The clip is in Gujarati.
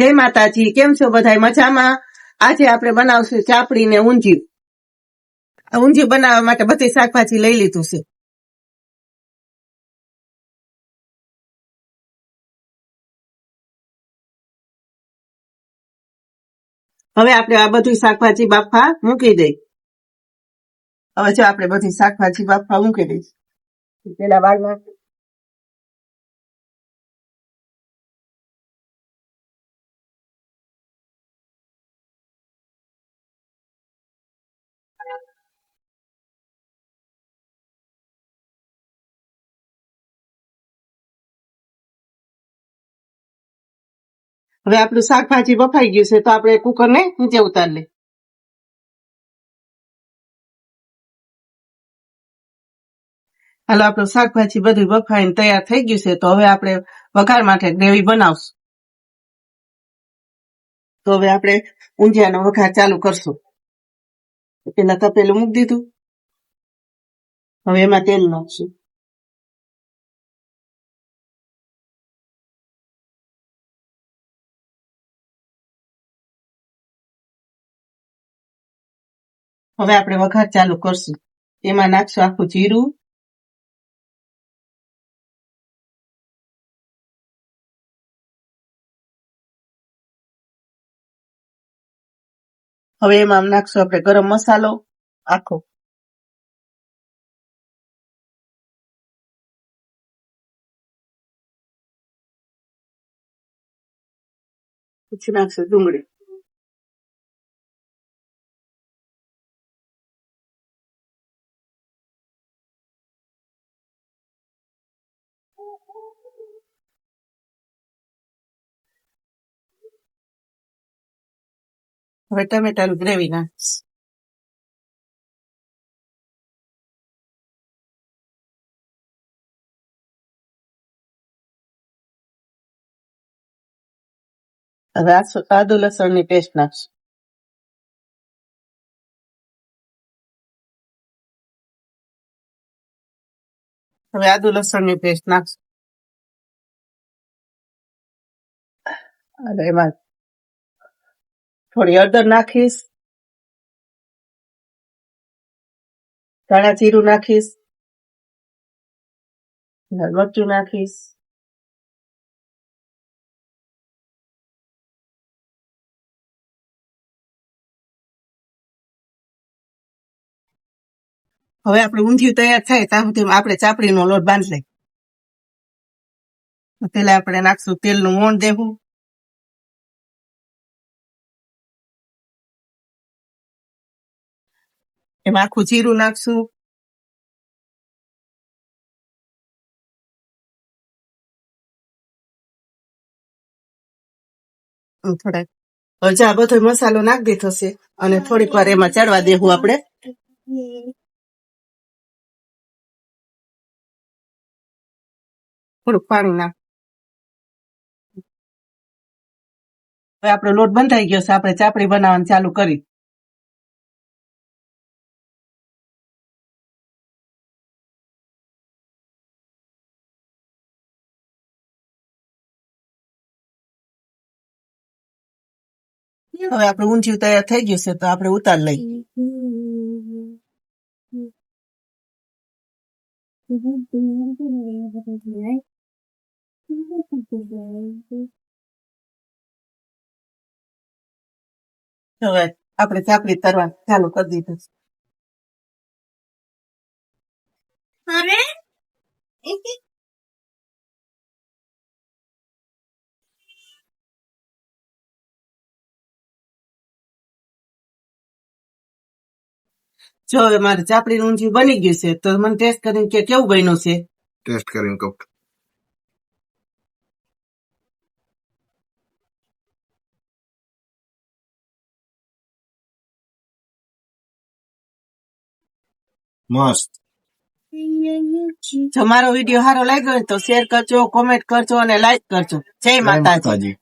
જય માતાજી, કેમ છો બધાય? મજામાં? આજે આપણે બનાવશું ચાપડી ને ઊંધિયું. ઊંધિયું બનાવવા માટે બધી શાકભાજી લઈ લીધું છે. હવે આપણે આ બધી શાકભાજી બાફવા મૂકી દઈ. હવે જો આપણે બધી શાકભાજી બાફવા મૂકી દઈશ. પેલા વાળવા હવે આપણું શાકભાજી બફાઈ ગયું છે તો આપણે કુકર ને નીચે ઉતારી લઈ. હાલો, આપણું શાકભાજી બધું બફાઈને તૈયાર થઈ ગયું છે તો હવે આપણે વઘાર માટે ગ્રેવી બનાવશું. તો હવે આપણે ઊંધિયાનો વઘાર ચાલુ કરશું. પેલા તપેલું મૂકી દીધું. હવે એમાં તેલ નાખશું. હવે આપણે વઘાર ચાલુ કરશું. એમાં નાખશું આખું જીરું, હવે એમાં નાખશું આપણે ગરમ મસાલો આખો, પછી નાખશું ડુંગળી, હવે ટમેટાનું ગ્રેવી નાખીશ. હવે આદુ લસણની પેસ્ટ નાખશું. હવે આદુ લસણની પેસ્ટ નાખશું. અને એમાં થોડી હળદર નાખીશ, ધાણા જીરું નાખીશ, લાલ મરચું નાખીશ, હવે આપણે ઊંધિયું તૈયાર થાય ત્યાં સુધી આપણે ચાપડીનો લોટ બાંધી લઈ. પેલા આપણે નાખશું તેલનું મોણ દેવું, એમાં આખું જીરું નાખશું, થોડાક હવે આ બધો મસાલો નાખી દીધો છે અને થોડીક વાર એમાં ચડવા દેવું. આપણે થોડુંક પાણી નાખ. હવે આપણો લોટ બંધાઈ ગયો છે, આપણે ચાપડી બનાવવાનું ચાલુ કરી. હવે આપણે ઊંધિયું તૈયાર થઈ ગયું છે તો આપણે ઉતાર લઈ. હવે આપણે ચાપડી તરવાનું ચાલુ કરી દીધું છે. જો હવે મારે ચાપડીનું ઊંધિયું બની ગયું છે તો મને ટેસ્ટ કરીને કે કેવું બન્યું છે. ટેસ્ટ કરીને કહું. મસ્ત. જો મારો વિડીયો સારો લાગ્યો હોય તો શેર કરજો, કોમેન્ટ કરજો અને લાઈક કરજો. જય માતાજી.